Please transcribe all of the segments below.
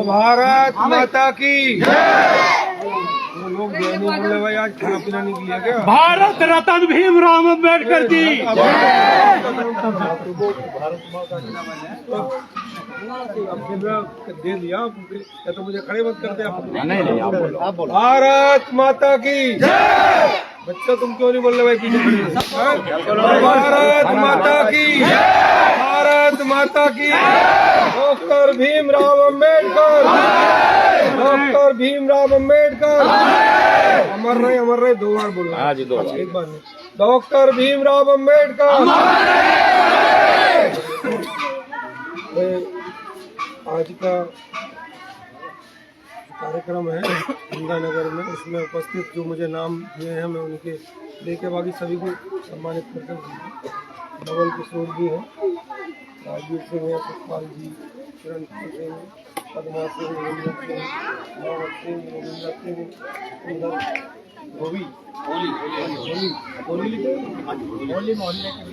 भारत माता की वो लोग नहीं बोले भाई आज खाना पीना नहीं किया क्या? भारत रत्न भीमराव अम्बेडकर जी। दे दिया या तो मुझे खड़े मत करते आप। नहीं आप बोलो। भारत माता की बच्चा तुम क्यों नहीं बोल रहे भाई पीछे खड़े? भारत माता की, भारत माता की। Doctor Bhimrao Ambedkar, doctor Bhimrao Ambedkar. अमर रहे 2 बार बोलो। हाँ जी 2 बार। एक बार नहीं। डॉक्टर भीमराव अम्बेडकर। आज का कार्यक्रम है गंगानगर में, उसमें उपस्थित जो मुझे नाम दिए हैं मैं उनके लेके बाकी सभी को सम्मानित करते हैं। नवल किशोर जी हैं, राजवीर सिंह है, सुखपाल जी, किरण सिंह, पद्मा सिंह, रविंद्र सिंह, मोहम्मद सिंह, रविंद्र सिंह, गोभी होली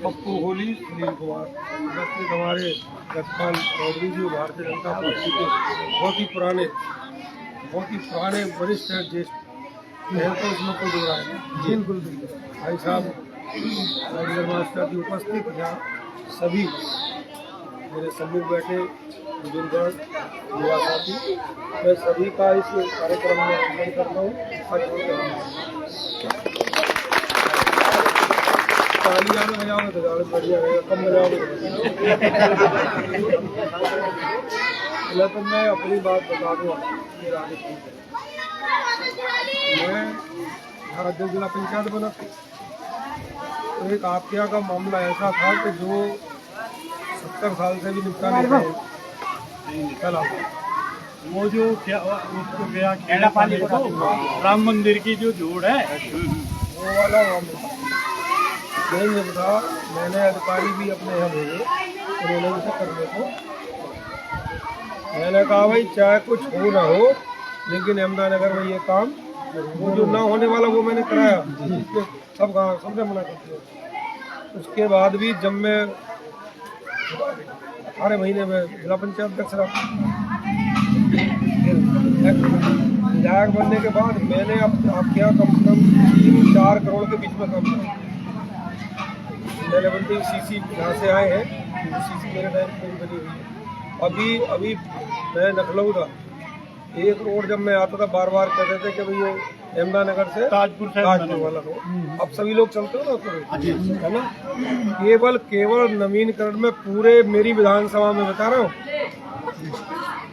पप्पू होली, सुनील कुमार, उपस्थित हमारे रखपाल चौधरी जी भारतीय जनता पार्टी के बहुत ही पुराने वरिष्ठ ज्येष्ठ हैं, तो इसमें कोई दो राय नहीं। बिल्कुल भाई साहब राजेंद्र मास्टर की उपस्थित यहाँ सभी मेरे सम्मुख बैठे बुजुर्ग युवा साथी, मैं सभी का इस कार्यक्रम में आह्वान करता हूँ। तालियां में बजाओगे तो ज़्यादा बढ़िया रहेगा, कम बजाओगे तो तो मैं अपनी बात बता दूँ। मेरा मैं अध्यक्ष जिला पंचायत बना, तो एक आपके यहाँ का मामला ऐसा था कि जो 70 साल से भी निपटा नहीं निकला। वो जो क्या उसको गया खेड़ा पानी राम मंदिर की जो जोड़ है वो वाला मामला नहीं निपटा। मैंने अधिकारी भी अपने यहाँ भेजे, उन्होंने उसे करने को मैंने कहा भाई चाहे कुछ हो ना हो, लेकिन अहमदानगर में ये काम वो जो ना होने वाला वो मैंने कराया। सबने मना कर दिया। उसके बाद भी जब मैं 18 महीने में जिला पंचायत अध्यक्ष रहा, विधायक बनने के बाद मैंने आपके यहाँ कम से कम 3-4 करोड़ के बीच में काम किया। मैंने बनते सीसी यहाँ से आए हैं, सीसी मेरे टाइम में बनी हुई है। अभी मैं लखनऊ था, एक रोड जब मैं आता था बार बार कहते थे कि भैया अहमदानगर से ताजपुर वाला रोड। अब सभी लोग चलते हो ना, है ना। केवल नवीनीकरण में पूरे मेरी विधानसभा में बता रहा हूँ,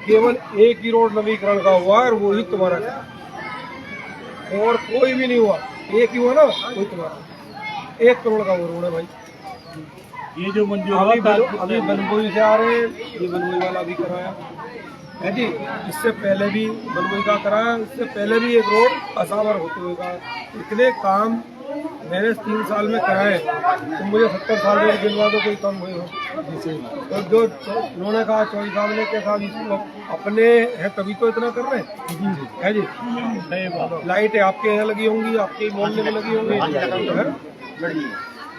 केवल एक ही रोड नवीनीकरण का हुआ और वो ही तुम्हारा है, और कोई भी नहीं हुआ। एक ही हुआ ना, कोई तुम्हारा 1 करोड़ का वो रोड है भाई। ये जो मंजूर अभी बनबोई से आ रहे हैं, ये बनबोई वाला भी कराया है जी। इससे पहले भी बनबोई का कराया, इससे पहले भी एक रोड असावर होते हुए का। इतने काम मैंने 3 साल में कराए, तो मुझे 70 साल में गिनवा दो कोई काम हुए हो। तो जो उन्होंने कहा 24 साल में के साथ इसको अपने हैं तभी तो इतना कर रहे हैं, है जी। लाइटें आपके यहाँ लगी होंगी, आपके मोहल्ले में लगी होंगी।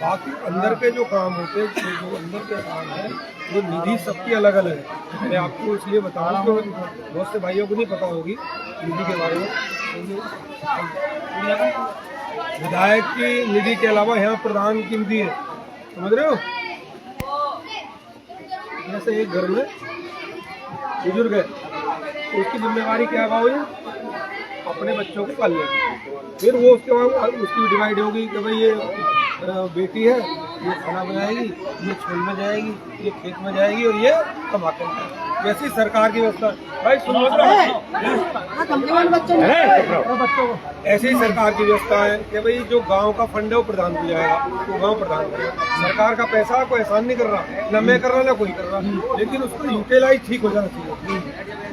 बाकी अंदर के जो काम होते हैं, जो अंदर के काम है, वो निधि सबकी अलग अलग है। मैं आपको इसलिए बता रहा हूँ, बहुत से भाइयों को नहीं पता होगी निधि के बारे में। विधायक की निधि के अलावा यहाँ प्रधान की निधि है, समझ रहे हो। जैसे एक घर में बुजुर्ग है, तो उसकी जिम्मेवारी क्या है, अपने बच्चों को पालने की। फिर वो उसके बाद उसकी डिवाइड होगी कि भाई ये बेटी है, ये खाना बनाएगी, ये स्कूल में जाएगी, ये खेत में जाएगी, और ये कमा कर जाएगी। जैसी सरकार की व्यवस्था भाई सुनो, ऐसी ही सरकार की व्यवस्था है कि भाई जो गांव का फंड है वो प्रधान को जाएगा, तो गांव प्रधान करेगा। सरकार का पैसा कोई एहसान नहीं कर रहा, न मैं कर रहा ना कोई कर रहा, लेकिन उसको यूटिलाइज ठीक हो जाना चाहिए।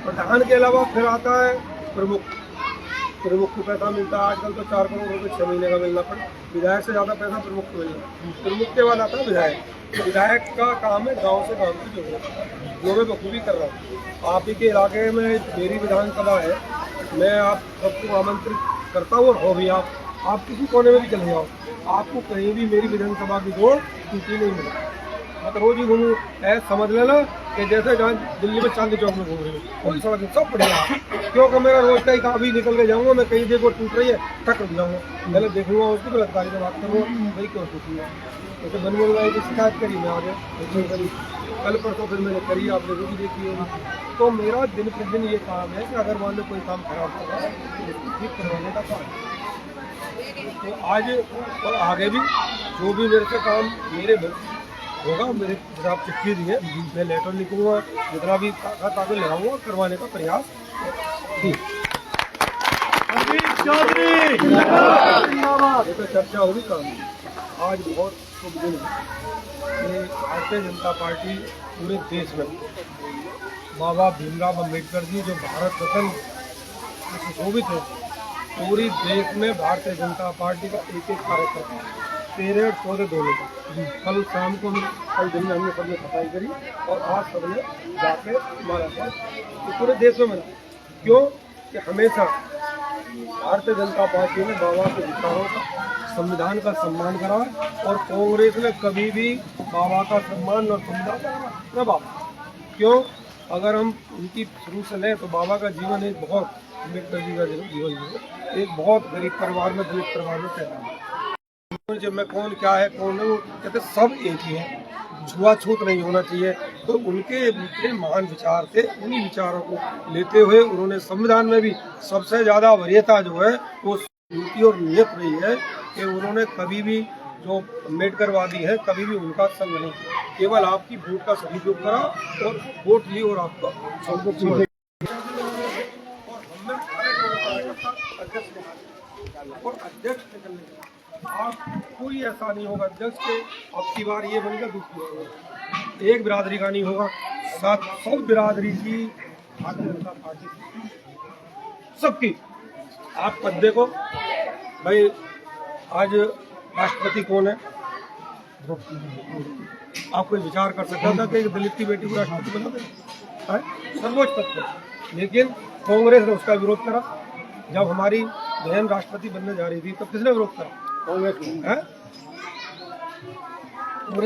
प्रधान के अलावा फिर आता है प्रमुख को पैसा मिलता है। आजकल तो 4 करोड़ रुपये 6 महीने का मिलना पड़ा। विधायक से ज़्यादा पैसा प्रमुख को मिलना। प्रमुख के बाद आता है विधायक। विधायक का काम है गांव से गांव की जोड़ना, जो मैं बखूबी कर रहा हूँ। आप ही के इलाके में मेरी विधानसभा है, मैं आप सबको आमंत्रित करता हूँ, और हो भी आप किसी कोने में भी चले जाओ, आपको कहीं भी मेरी विधानसभा की दौड़ स्कूटी नहीं मिला। मैं तो रोज ही घूमूँ, ऐसा समझ लेना कि जैसे जहाँ दिल्ली में चांदी चौक में घूम रही हूँ, कोई सड़क नहीं, सब बढ़िया है। क्योंकि मेरा रोज का ही काम भी निकल के जाऊँगा, मैं कहीं देखो टूट रही है टक रुक जाऊँगा, पहले देखूंगा उसकी, फिर अधिकारी से बात करूँगा भाई क्यों टूटी है। जैसे बनमोहन भाई की शिकायत करी, मैं आगे करी, कल परसों फिर मैंने करी, आपने वो भी देखी होगी। तो मेरा दिन प्रतिदिन ये काम है कि अगर मान लो कोई काम खराब होगा तो उसको ठीक करवाने का काम है। तो आज और आगे भी जो भी मेरे से काम मेरे होगा, मेरे हिसाब चिट्ठी दी है, मैं लेटर लिखूंगा, जितना भी ताकत लगाऊंगा करवाने का प्रयास। ये तो चर्चा होगी काम। आज बहुत शुभ दिन है कि भारतीय जनता पार्टी पूरे देश में बाबा भीमराव अम्बेडकर जी जो भारत रत्न सुशोभित है, पूरी देश में भारतीय जनता पार्टी का एक एक कार्यकर्ता पेरेड पौधे धोने का। कल शाम को कल दिन में हमने सबने सफाई करी और आज सबने जाके मारा था। तो पूरे देश में मना, क्यों कि हमेशा भारतीय जनता पार्टी ने बाबा के विचारों का, संविधान का सम्मान करा, और कांग्रेस ने कभी भी बाबा का सम्मान और संविधान न बाबा। क्यों? अगर हम उनकी शुरू से लें तो बाबा का जीवन एक बहुत, अम्बेडकर जी का जीवन एक बहुत गरीब परिवार में, दलित परिवार में पैदा हुआ। जब मैं कौन क्या है कौन नहीं, वो कहते सब एक ही है, छुआछूत नहीं होना चाहिए। तो उनके महान विचार थे, उन्हीं विचारों को लेते हुए उन्होंने संविधान में भी सबसे ज़्यादा वरीयता जो है वो उनकी और नियत रही है कि उन्होंने कभी भी जो अम्बेडकरवादी है कभी भी उनका संग नहीं किया, केवल आपकी वोट का सदुपयोग करा और वोट ली और आपका सबको छोड़। और अध्यक्ष आप कोई ऐसा नहीं होगा अध्यक्ष के अब की बार ये बनेगा, दूसरी बार एक बिरादरी का नहीं होगा, सब बिरादरी की भारतीय जनता पार्टी सबकी। आप पद देखो भाई, आज राष्ट्रपति कौन है? आप कोई विचार कर सकता था कि दलित की बेटी को राष्ट्रपति बना दे, सर्वोच्च पद पर। लेकिन कांग्रेस ने उसका विरोध करा। जब हमारी बहन राष्ट्रपति बनने जा रही थी तब किसने विरोध करा? कांग्रेस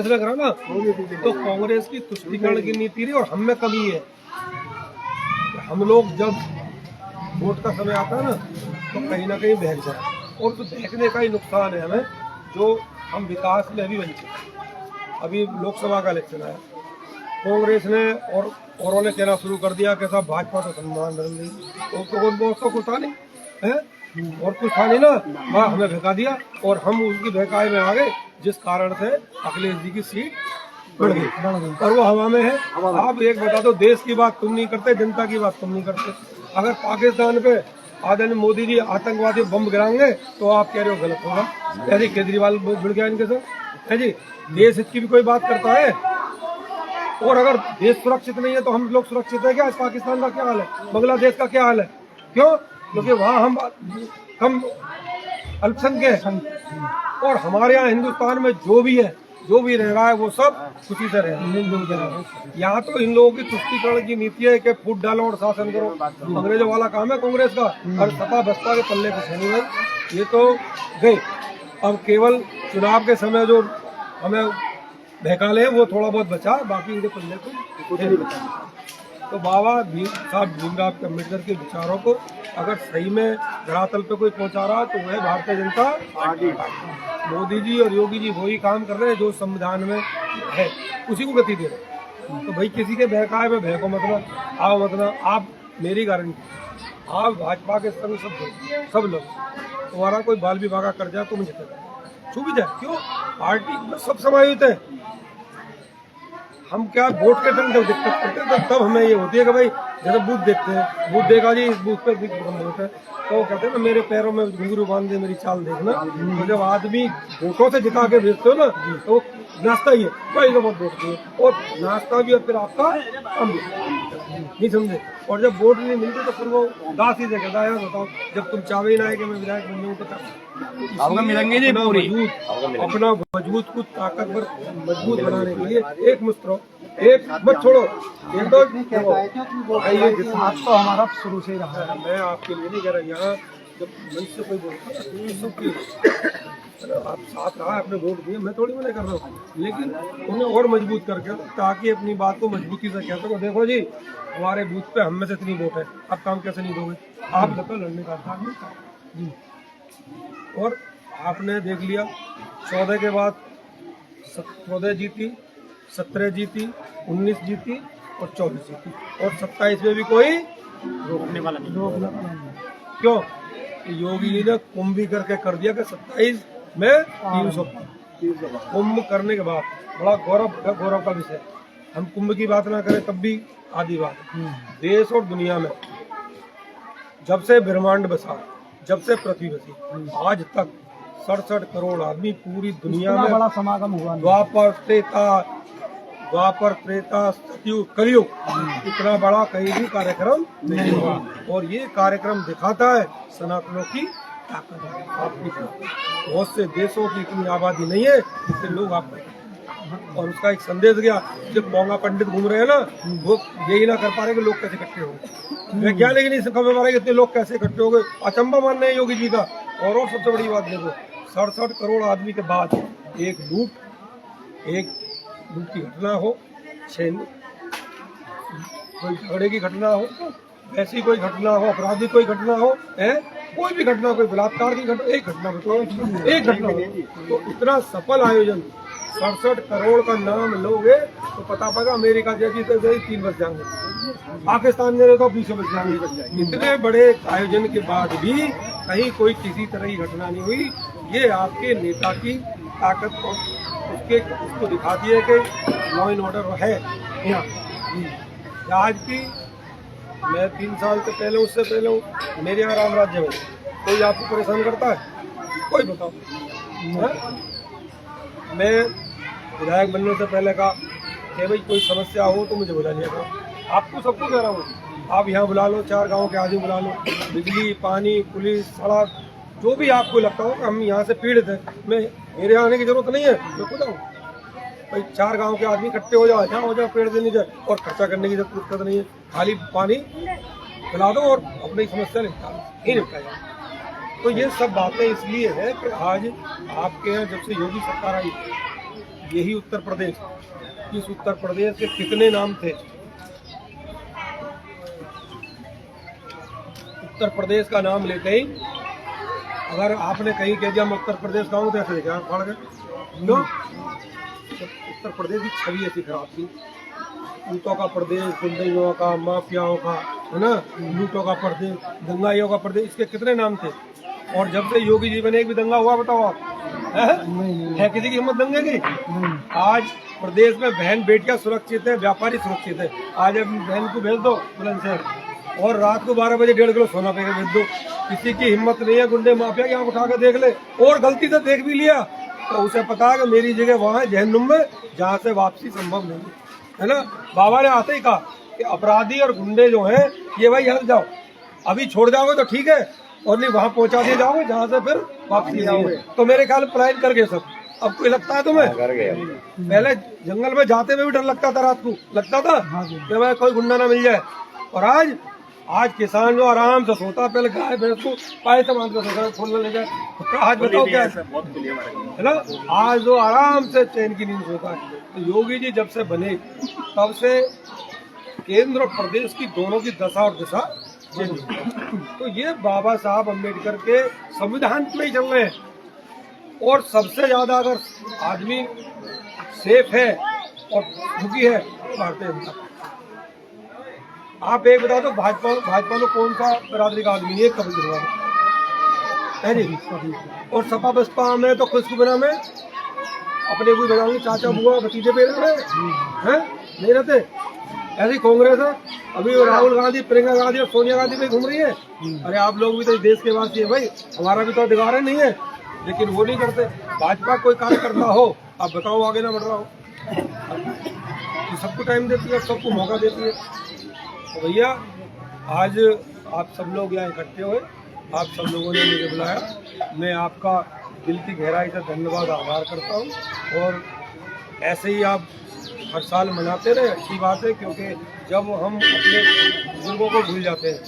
ने करा ना। तो कांग्रेस की तुष्टीकरण की नीति रही, और हम में कमी है। हम लोग जब वोट का समय आता है ना तो कहीं ना कहीं बहक जाए, और तो बहकने का ही नुकसान है हमें, जो हम विकास में भी वंचित। अभी लोकसभा का इलेक्शन आया, कांग्रेस ने और औरों ने कहना शुरू कर दिया कि साहब भाजपा तो सम्मान बदल रही, तो कुछ था नहीं है, और कुछ था नहीं ना, वहाँ हमें बहका दिया और हम उसकी बहकाए में आ गए, जिस कारण से अखिलेश जी की सीट बढ़ गई और वो हवा में है। आप एक बता दो, देश की बात तुम नहीं करते, जनता की बात तुम नहीं करते। अगर पाकिस्तान पे आदरणीय मोदी जी आतंकवादी बम गिराएंगे तो आप कह रहे हो गलत होगा, ऐसे केजरीवाल जुड़ गया इनके साथ है जी। देश हित की भी कोई बात करता है, और अगर देश सुरक्षित नहीं है तो हम लोग सुरक्षित है क्या? आज पाकिस्तान का क्या हाल है, बांग्लादेश का क्या हाल है? क्यों? क्योंकि वहाँ हम अल्पसंख्यक हैं, और हमारे यहाँ हिंदुस्तान में जो भी है, जो भी रह रहा है, वो सब खुशी से रह रहा है। यहाँ तो इन लोगों की तुष्टीकरण की नीति है कि फूट डालो और शासन करो, अंग्रेजों वाला काम है कांग्रेस का, और सपा बसपा के पल्ले कुछ नहीं है। ये तो गए, अब केवल चुनाव के समय जो हमें बहका ले वो थोड़ा बहुत बचा, बाकी उनके पल्ले को कुछ नहीं बचा। तो बाबा साहब भीमराव अम्बेडकर के विचारों को अगर सही में धरातल पे कोई पहुंचा रहा तो वह भारतीय जनता पार्टी। मोदी जी और योगी जी वही काम कर रहे हैं जो संविधान में है, उसी को गति दे रहे हैं। तो भाई किसी के बहकाए में बहको मतलब, आओ मतलब, आप मेरी गारंटी, आप भाजपा के संग सब लोग, तुम्हारा कोई बाल विभाग कर जाए तो मुझे छू भी जाए, क्यों? पार्टी में सब समाहित है। हम क्या वोट के टाइम जब दिक्कत करते हैं तब हमें ये होती है कि भाई जैसे बूथ देखते हैं, बूथ देखा जी इस बूथ पे वोट है, तो कहते हैं ना मेरे पैरों में घुंघरू बांध दे, मेरी चाल देखना। तो जब आदमी वोटों से जिता के भेजते हो ना तो नाश्ता ही है, भाई तो बहुत वोट दिए, और नाश्ता भी और फिर आपका काम भी, नहीं समझे? और जब वोट नहीं मिलते तो फिर वो दास ही कहता है, बताओ जब तुम चाहे ही ना है कि मैं विधायक बन जाऊँ तो आपका मिलेंगे नहीं पूरी। अपना मजबूत कुछ ताकतवर मजबूत बनाने के लिए एक मुस्त रहो, एक मत छोड़ो, एक तो आज तो हमारा शुरू से ही रहा है। मैं आपके लिए नहीं कह रहा, यहाँ जब मन से कोई बोलता है आप साथ रहा, आपने वोट दिया, मैं थोड़ी मना कर रहा हूँ, लेकिन उन्हें और मजबूत करके ताकि अपनी बात को मजबूती से कह सको। देखो जी, हमारे बूथ पे हम में से इतनी वोट है, आप काम कैसे नहीं दोगे? आप लगता लड़ने का था नहीं। और आपने देख लिया 14 के बाद 14 जीती, 17 जीती, 19 जीती और 24 जीती, और 27 में भी कोई रोकने वाला नहीं। क्यों? योगी जी ने कुंभ भी करके कर दिया कि 27 में 300 कुंभ करने के बाद बड़ा गौरव का विषय। हम कुंभ की बात ना करें तब भी आधी बात। देश और दुनिया में जब से ब्रह्मांड बसा, जब से पृथ्वी बसी, आज तक 67 करोड़ आदमी पूरी दुनिया में बड़ा समागम हुआ। द्वापर त्रेता सतयुग कलयुग इतना बड़ा कहीं भी कार्यक्रम नहीं हुआ। और ये कार्यक्रम दिखाता है सनातनों की ताकत। आपकी बहुत से देशों की इतनी आबादी नहीं है जितने लोग आप, और उसका एक संदेश गया। जो पोंगा पंडित घूम रहे हैं ना, वो यही ना कर पा रहे कि लोग कैसे इकट्ठे हो गए। वैज्ञानिक नहीं समझ पा रहे इतने लोग कैसे इकट्ठे हो गए। अचंबा मान रहे हैं योगी जी का। और सबसे बड़ी बात देखो, 67 करोड़ आदमी के बाद एक लूट की घटना हो, कोई झगड़े की घटना हो, ऐसी कोई घटना हो, अपराधी कोई घटना हो, है कोई भी घटना, कोई बलात्कार की घटना, एक घटना बताओ, एक घटना हो, तो इतना सफल आयोजन 67 करोड़ का नाम लोगे तो पता पड़ेगा अमेरिका जैसी तो 3 बज जाएंगे, पाकिस्तान में तो 20 बज जाएंगे। इतने बड़े आयोजन के बाद भी कहीं कोई किसी तरह की घटना नहीं हुई। ये आपके नेता की ताकत को उसको दिखाती है कि लॉ एंड ऑर्डर है यहाँ। आज की मैं 3 साल से पहले, उससे पहले हूँ, मेरे यहाँ राम राज्य में कोई आपको परेशान करता है? कोई बताओ। मैं विधायक बनने से पहले कहा कि भाई कोई समस्या हो तो मुझे बुला लिया करो। आपको सबको कह रहा हूँ, आप यहाँ बुला लो, 4 गाँव के आदमी बुला लो, बिजली, पानी, पुलिस, सड़क, जो भी आपको लगता हो कि हम यहाँ से पीड़ित हैं, मेरे यहाँ आने की जरूरत नहीं है, मैं खुद आऊँ भाई। 4 गांव के आदमी इकट्ठे हो जाओ, जहाँ हो जाओ, पेड़ देने जाए, और खर्चा करने की जरूरत नहीं है। खाली पानी पिला दो और अपनी समस्या निपटा जाए। तो ये सब बातें इसलिए है कि आज आपके यहाँ जब से योगी सरकार आई, यही उत्तर प्रदेश, इस उत्तर प्रदेश के कितने नाम थे। उत्तर प्रदेश का नाम लेते ही अगर आपने कहीं कह दिया मैं उत्तर प्रदेश का हूँ तो ऐसे देखा पड़ गए। क्यों? उत्तर प्रदेश की छवि ऐसी खराब थी। लूटों का प्रदेश, गुंडइयों का, माफियाओं का, है ना, लूटों का प्रदेश, दंगाइयों का प्रदेश, इसके कितने नाम थे। और जब से योगी जी बने एक भी दंगा हुआ बताओ आप? है किसी की हिम्मत दंगे की? आज प्रदेश में बहन बेटियां सुरक्षित है, व्यापारी सुरक्षित है। आज अपनी बहन को भेज दो बुलंदशहर और रात को 12 बजे 1.5 किलो सोना पे भेज दो। किसी की हिम्मत नहीं है गुंडे माफिया की आंख उठा के देख ले, और गलती से देख भी लिया तो उसे पता है कि मेरी जगह वहाँ है जहन्नुम में, जहाँ से वापसी संभव नहीं है ना। बाबा ने आते ही कहा कि अपराधी और गुंडे जो हैं ये भाई हट जाओ, अभी छोड़ जाओगे तो ठीक है, और नहीं वहाँ पहुँचा दिए जाओगे जहाँ से फिर वापसी जाओगे। तो मेरे ख्याल पलायन कर गए सब। अब कोई लगता है तुम्हें? पहले जंगल में जाते हुए भी डर लगता था, रात को लगता था कि भाई कोई गुंडा ना मिल जाए। और आज किसान जो आराम से सोता, पहले गाय भैंस को पाए से बांध कर खोलने ले जाए, आज बताओ क्या है ना। आज जो आराम से चैन की नींद सोता है। तो योगी जी जब से बने तब से केंद्र और प्रदेश की दोनों की दशा और दिशा चेंज हुई। तो ये बाबा साहब अम्बेडकर के संविधान में ही चल रहे हैं। और सबसे ज्यादा अगर आदमी सेफ है और दुखी है भारतीय जनता। आप एक बता दो, भाजपा में कौन सा बरादरी का आदमी है कभी है जी। और सपा बसपा में तो खुशखबरा में अपने कोई बजाएंगे, चाचा बुआ भतीजे पे रहे हैं, नहीं रहते। ऐसी कांग्रेस है, अभी राहुल गांधी, प्रियंका गांधी और सोनिया गांधी पे घूम रही है। अरे आप लोग भी तो इस देश के वासी है भाई, हमारा भी तो अधिकार है, नहीं है, लेकिन वो नहीं करते। भाजपा कोई कार्य करता हो, आप बताओ आगे ना बढ़ रहा हो। तो सबको टाइम देती है, सबको मौका देती है। तो भैया आज आप सब लोग यहाँ इकट्ठे हुए, आप सब लोगों ने मुझे बुलाया, मैं आपका दिल की गहराई से धन्यवाद आभार करता हूँ। और ऐसे ही आप हर साल मनाते रहे, अच्छी बात है, क्योंकि जब हम अपने बुजुर्गों को भूल जाते हैं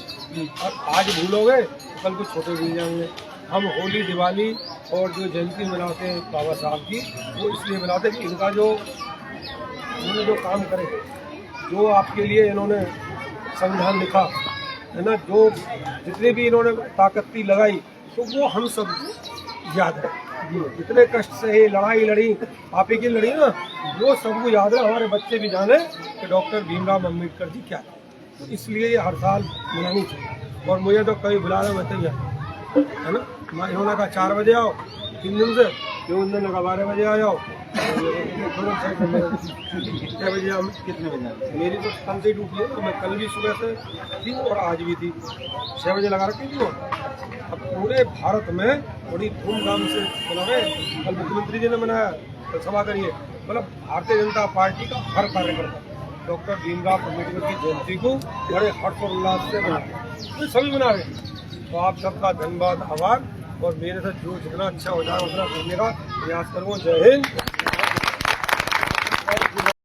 और आज भूलोगे तो कल कुछ छोटे भूल जाएंगे। हम होली, दिवाली और जो जयंती मनाते हैं बाबा साहब की, वो इसलिए मनाते हैं कि इनका जो इन्होंने जो काम करे, जो आपके लिए इन्होंने संविधान लिखा है ना, जो जितने भी इन्होंने ताकत की लगाई, तो वो हम सब याद है। जितने कष्ट से लड़ाई लड़ी, आप ही की लड़ी ना, वो सबको याद है। हमारे बच्चे भी जाने कि डॉक्टर भीमराव अम्बेडकर जी क्या है, तो इसलिए ये हर साल मनानी चाहिए। और मुझे तो कभी बुलाना मैं तैयार है ना। इन्होंने कहा 4 बजे आओ 3 दिन से, उन्होंने कहा 12 बजे आ जाओ। 6 बजे हम कितने बजे, मेरी तो कल से ही ड्यूटी है, तो मैं कल भी सुबह से थी और आज भी थी, 6 बजे लगा रखी थी। अब पूरे भारत में बड़ी धूमधाम से मना है। कल मुख्यमंत्री जी ने मनाया, कल सभा करिए, मतलब भारतीय जनता पार्टी का हर कार्यकर्ता डॉक्टर भीमराव अम्बेडकर की जयंती को बड़े हर्ष और उल्लास से मना रहे हैं, तो सभी मना रहे हैं। तो आप सबका धन्यवाद, आभार, और मेरे साथ जो जितना अच्छा हो जाए उतना करने का प्रयास करूँ। जय हिंद।